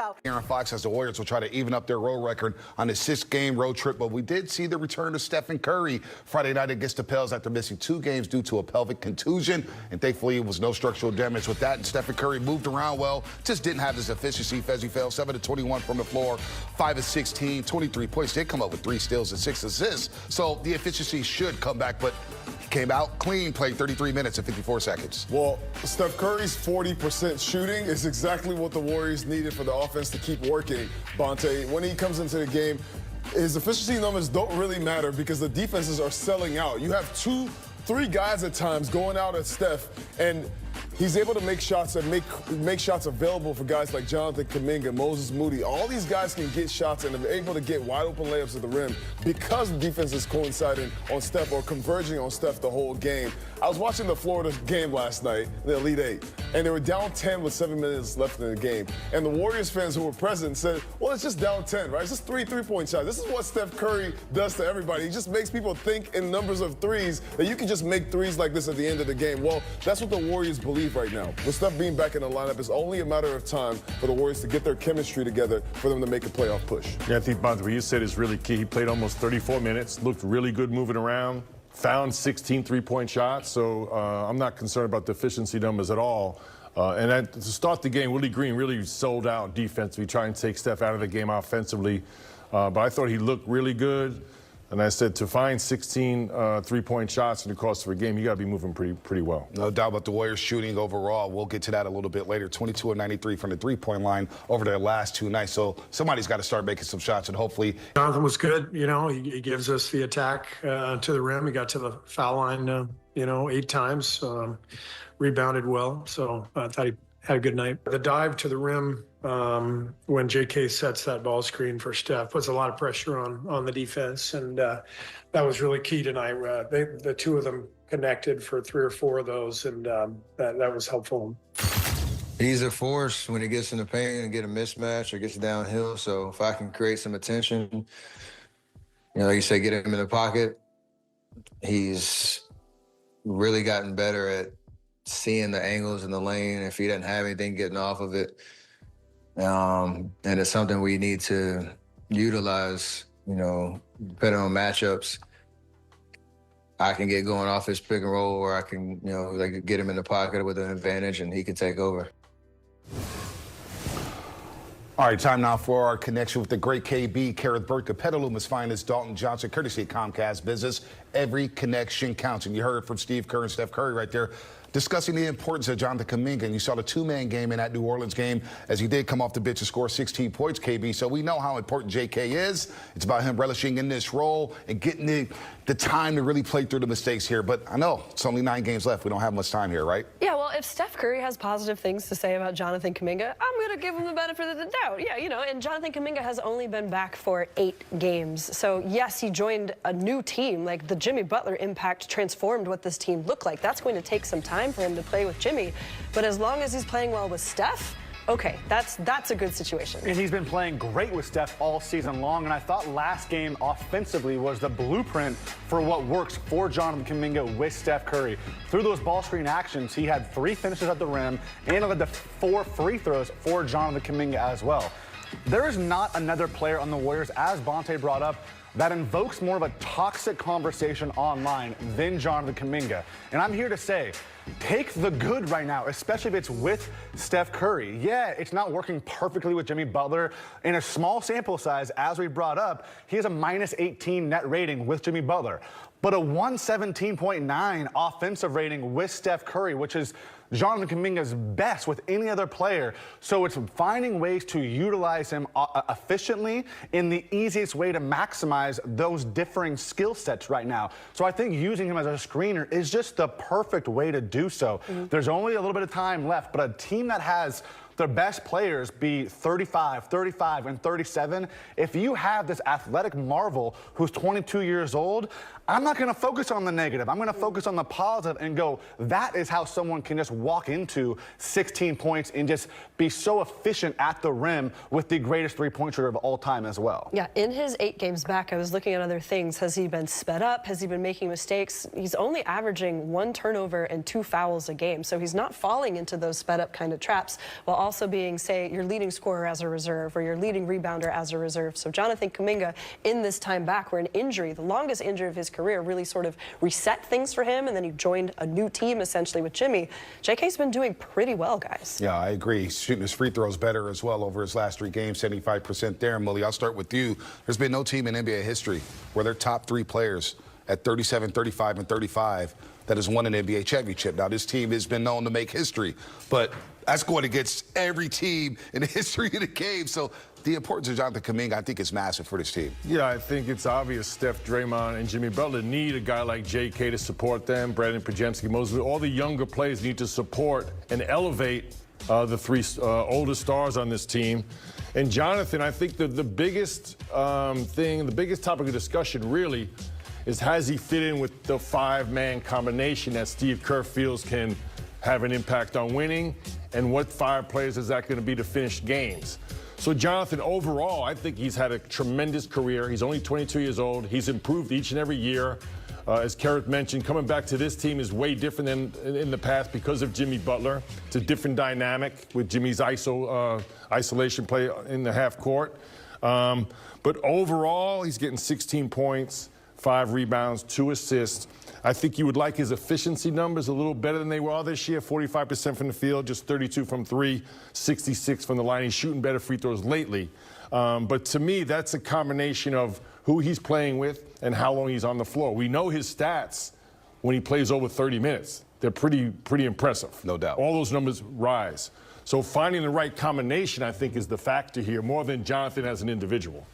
now. Aaron Fox says the Warriors will try to even up their road record on a 6-game road trip, but we did see the return of Steph Curry Friday night against the Pels after missing 2 games due to a pelvic contusion, and thankfully it was no structural damage. With that, and Steph Curry moved around well, just didn't have his efficiency. Fezzi fell 7-21 from the floor, 5-16, 23 points. Did come up with 3 steals and 6 assists, so the efficiency should come back, but came out clean, played 33 minutes and 54 seconds. Well, Steph Curry's 40% shooting is exactly what the Warriors needed for the offense to keep working, Bonte. When he comes into the game, his efficiency numbers don't really matter because the defenses are selling out. You have 2-3 guys at times going out at Steph, and he's able to make shots and make shots available for guys like Jonathan Kaminga, Moses Moody. All these guys can get shots and are able to get wide open layups at the rim because the defense is coinciding on Steph or converging on Steph the whole game. I was watching the Florida game last night, the Elite Eight, and they were down 10 with 7 minutes left in the game. And the Warriors fans who were present said, well, it's just down 10, right? It's just 3 3-point shots. This is what Steph Curry does to everybody. He just makes people think in numbers of threes that you can just make threes like this at the end of the game. Well, that's what the Warriors believe right now. With Steph being back in the lineup, it's only a matter of time for the Warriors to get their chemistry together for them to make a playoff push. Yeah, I think, Bonte, what you said is really key. He played almost 34 minutes, looked really good moving around, found 16 3-point shots, so I'm not concerned about the efficiency numbers at all. And to start the game, Willie Green really sold out defensively, trying to take Steph out of the game offensively. But I thought he looked really good. And I said, to find 16 3-point shots in the course of a game, you got to be moving pretty well. No doubt about the Warriors shooting overall. We'll get to that a little bit later. 22 of 93 from the 3-point line over their last 2 nights. So somebody's got to start making some shots, and hopefully. Jonathan was good. You know, he gives us the attack to the rim. He got to the foul line, 8 times. Rebounded well. So I thought he had a good night. The dive to the rim when JK sets that ball screen for Steph puts a lot of pressure on the defense, and that was really key tonight. The 2 of them connected for 3 or 4 of those, and that was helpful. He's a force when he gets in the paint and get a mismatch or gets downhill. So if I can create some attention, like you say, get him in the pocket, he's really gotten better at seeing the angles in the lane. If he doesn't have anything getting off of it, and it's something we need to utilize, depending on matchups. I can get going off his pick and roll, or I can, like get him in the pocket with an advantage and he can take over. All right, time now for our connection with the great KB, Kareth Burke, the Petaluma's finest, Dalton Johnson, courtesy of Comcast Business. Every connection counts. And you heard from Steve Kerr and Steph Curry right there discussing the importance of Jonathan Kaminga. And you saw the 2-man game in that New Orleans game as he did come off the bench and score 16 points, KB. So we know how important JK is. It's about him relishing in this role and getting the time to really play through the mistakes here. But I know it's only 9 games left. We don't have much time here, right? Yeah, well, if Steph Curry has positive things to say about Jonathan Kaminga, I'm going to give him the benefit of the doubt. Yeah, and Jonathan Kaminga has only been back for 8 games. So, yes, he joined a new team. Like, the Jimmy Butler impact transformed what this team looked like. That's going to take some time for him to play with Jimmy. But as long as he's playing well with Steph, okay, that's a good situation. And he's been playing great with Steph all season long, and I thought last game offensively was the blueprint for what works for Jonathan Kaminga with Steph Curry. Through those ball screen actions, he had 3 finishes at the rim and led to 4 free throws for Jonathan Kaminga as well. There is not another player on the Warriors, as Bonte brought up, that invokes more of a toxic conversation online than Jonathan Kaminga. And I'm here to say, take the good right now, especially if it's with Steph Curry. Yeah, it's not working perfectly with Jimmy Butler. In a small sample size, as we brought up, he has a -18 net rating with Jimmy Butler, but a 117.9 offensive rating with Steph Curry, which is Jonathan Kaminga's best with any other player. So it's finding ways to utilize him efficiently in the easiest way to maximize those differing skill sets right now. So I think using him as a screener is just the perfect way to do so. There's only a little bit of time left, but a team that has their best players be 35, 35, and 37, if you have this athletic marvel who's 22 years old, I'm not going to focus on the negative. I'm going to focus on the positive and go, that is how someone can just walk into 16 points and just be so efficient at the rim with the greatest 3-point shooter of all time as well. Yeah, in his 8 games back, I was looking at other things. Has he been sped up? Has he been making mistakes? He's only averaging 1 turnover and 2 fouls a game, so he's not falling into those sped up kind of traps, while also being, say, your leading scorer as a reserve or your leading rebounder as a reserve. So Jonathan Kaminga, in this time back where an injury, the longest injury of his career, really sort of reset things for him, and then he joined a new team essentially with Jimmy. JK's been doing pretty well, guys. Yeah, I agree. He's shooting his free throws better as well over his last 3 games, 75% there. Mully, I'll start with you. There's been no team in NBA history where their top 3 players at 37, 35, and 35 that has won an NBA championship. Now, this team has been known to make history, but that's going against every team in the history of the game. So the importance of Jonathan Kaminga, I think, is massive for this team. Yeah, I think it's obvious Steph, Draymond, and Jimmy Butler need a guy like JK to support them. Brandon Pajemski, Mosley, all the younger players need to support and elevate the 3 older stars on this team. And Jonathan, I think the biggest the biggest topic of discussion really is, has he fit in with the 5-man combination that Steve Kerr feels can have an impact on winning, and what 5 players is that going to be to finish games? So Jonathan, overall, I think he's had a tremendous career. He's only 22 years old. He's improved each and every year. As Kerr mentioned, coming back to this team is way different than in the past because of Jimmy Butler. It's a different dynamic with Jimmy's isolation play in the half court. But overall, he's getting 16 points, 5 rebounds, 2 assists. I think you would like his efficiency numbers a little better than they were this year. 45% from the field, just 32 from 3, 66 from the line. He's shooting better free throws lately. But to me, that's a combination of who he's playing with and how long he's on the floor. We know his stats when he plays over 30 minutes. They're pretty impressive. No doubt. All those numbers rise. So finding the right combination, I think, is the factor here, more than Jonathan as an individual.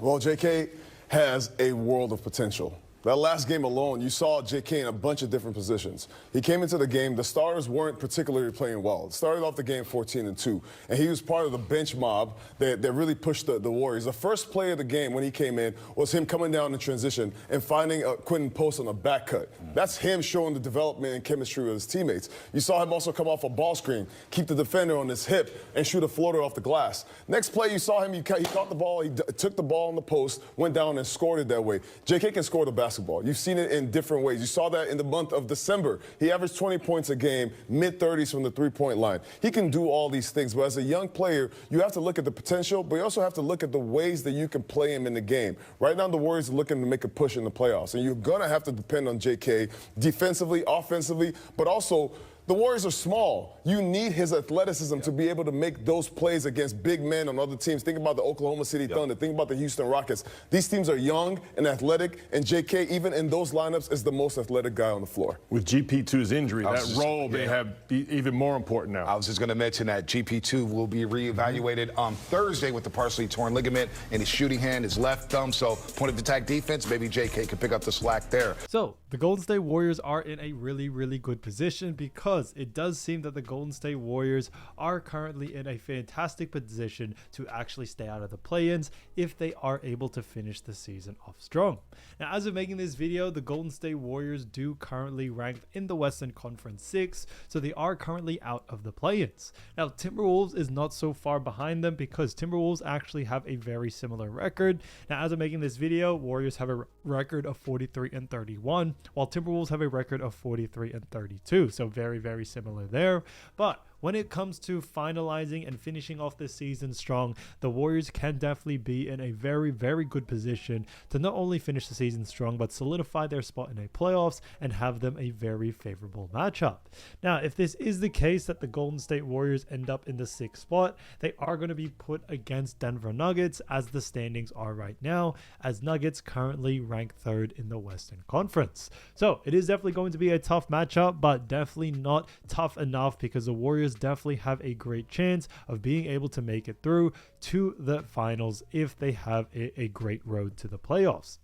Well, JK has a world of potential. That last game alone, you saw JK in a bunch of different positions. He came into the game, the starters weren't particularly playing well. It started off the game 14-2, and he was part of the bench mob that really pushed the Warriors. The first play of the game when he came in was him coming down in transition and finding Quentin Post on a back cut. That's him showing the development and chemistry with his teammates. You saw him also come off a ball screen, keep the defender on his hip, and shoot a floater off the glass. Next play, you saw him, he caught the ball, he took the ball on the post, went down and scored it that way. JK can score the basketball. You've seen it in different ways. You saw that in the month of December. He averaged 20 points a game, mid-30s from the 3-point line. He can do all these things, but as a young player, you have to look at the potential, but you also have to look at the ways that you can play him in the game. Right now, the Warriors are looking to make a push in the playoffs, and you're going to have to depend on JK defensively, offensively, but also the Warriors are small. You need his athleticism to be able to make those plays against big men on other teams. Think about the Oklahoma City Thunder. Think about the Houston Rockets. These teams are young and athletic, and JK, even in those lineups, is the most athletic guy on the floor. With GP2's injury, that role may have be even more important now. I was just going to mention that GP2 will be reevaluated on Thursday with the partially torn ligament in his shooting hand, his left thumb. So point of attack defense, maybe JK can pick up the slack there. So the Golden State Warriors are in a really, really good position because it does seem that the Golden State Warriors are currently in a fantastic position to actually stay out of the play-ins if they are able to finish the season off strong. Now, as of making this video, the Golden State Warriors do currently rank in the Western Conference 6, so they are currently out of the play-ins. Now, Timberwolves is not so far behind them because Timberwolves actually have a very similar record. Now, as of making this video, Warriors have a record of 43-31, while Timberwolves have a record of 43-32, so very, very similar there. But when it comes to finalizing and finishing off this season strong, the Warriors can definitely be in a very, very good position to not only finish the season strong, but solidify their spot in a playoffs and have them a very favorable matchup. Now, if this is the case that the Golden State Warriors end up in the 6th spot, they are going to be put against Denver Nuggets as the standings are right now, as Nuggets currently rank 3rd in the Western Conference. So it is definitely going to be a tough matchup, but definitely not tough enough because the Warriors definitely have a great chance of being able to make it through to the finals if they have a great road to the playoffs.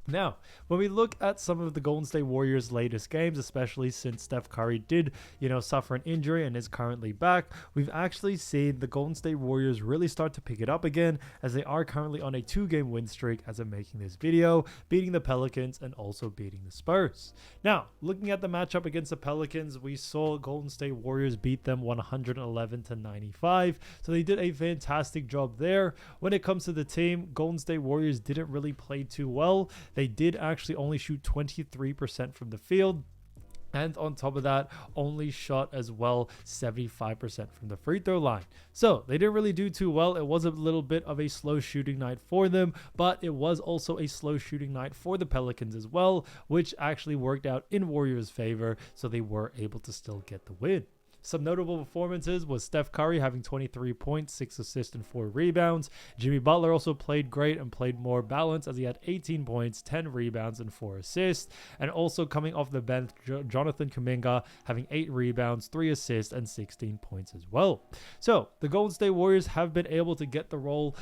Now, when we look at some of the Golden State Warriors' latest games, especially since Steph Curry did, suffer an injury and is currently back, we've actually seen the Golden State Warriors really start to pick it up again, as they are currently on a 2-game win streak as I'm making this video, beating the Pelicans and also beating the Spurs. Now, looking at the matchup against the Pelicans, we saw Golden State Warriors beat them 111-95, so they did a fantastic job there. When it comes to the team, Golden State Warriors didn't really play too well. They did actually only shoot 23% from the field, And on top of that, only shot as well 75% from the free throw line. So they didn't really do too well. It was a little bit of a slow shooting night for them, but it was also a slow shooting night for the Pelicans as well, which actually worked out in Warriors' favor. So they were able to still get the win. Some notable performances was Steph Curry having 23 points, 6 assists, and 4 rebounds. Jimmy Butler also played great and played more balanced as he had 18 points, 10 rebounds, and 4 assists. And also coming off the bench, Jonathan Kaminga having 8 rebounds, 3 assists, and 16 points as well. So the Golden State Warriors have been able to get the ball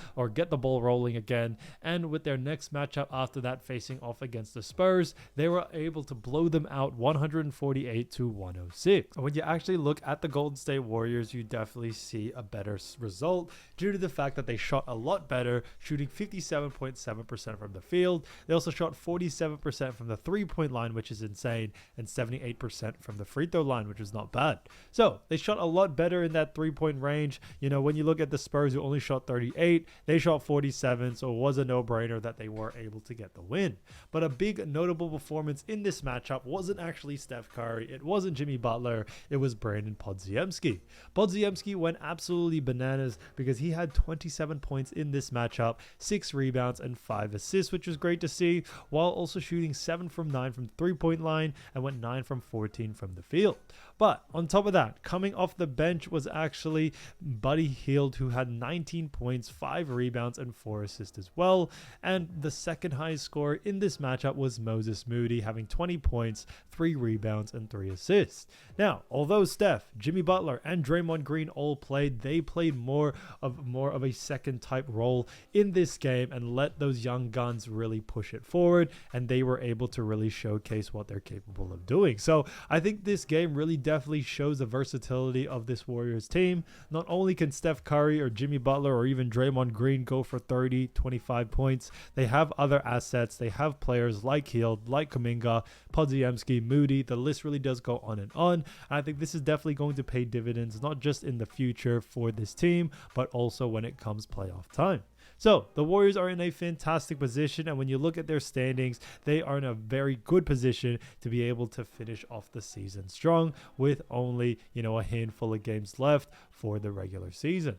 rolling again. And with their next matchup after that facing off against the Spurs, they were able to blow them out 148-106. And when you actually look at the Golden State Warriors, you definitely see a better result due to the fact that they shot a lot better, shooting 57.7% from the field. They also shot 47% from the three-point line, which is insane, and 78% from the free throw line, which is not bad. So they shot a lot better in that three-point range. You know, when you look at the Spurs, who only shot 38, they shot 47, so it was a no-brainer that they were able to get the win. But a big notable performance in this matchup wasn't actually Steph Curry. It wasn't Jimmy Butler. It was Brandon Podziemski. Podziemski went absolutely bananas because he had 27 points in this matchup, 6 rebounds, and 5 assists, which was great to see, while also shooting 7 from 9 from the three-point line and went 9 from 14 from the field. But on top of that, coming off the bench was actually Buddy Hield, who had 19 points, 5 rebounds, and 4 assists as well. And the second highest scorer in this matchup was Moses Moody, having 20 points, 3 rebounds, and 3 assists. Now, although Steph, Jimmy Butler, and Draymond Green all played, they played more of a second type role in this game and let those young guns really push it forward, and they were able to really showcase what they're capable of doing. So I think this game really definitely shows the versatility of this Warriors team. Not only can Steph Curry or Jimmy Butler or even Draymond Green go for 30, 25 points, they have other assets. They have players like Hield, like Kaminga, Podziemski, Moody. The list really does go on and on. And I think this is definitely going to pay dividends, not just in the future for this team, but also when it comes playoff time. So the Warriors are in a fantastic position, and when you look at their standings, they are in a very good position to be able to finish off the season strong with only, a handful of games left for the regular season.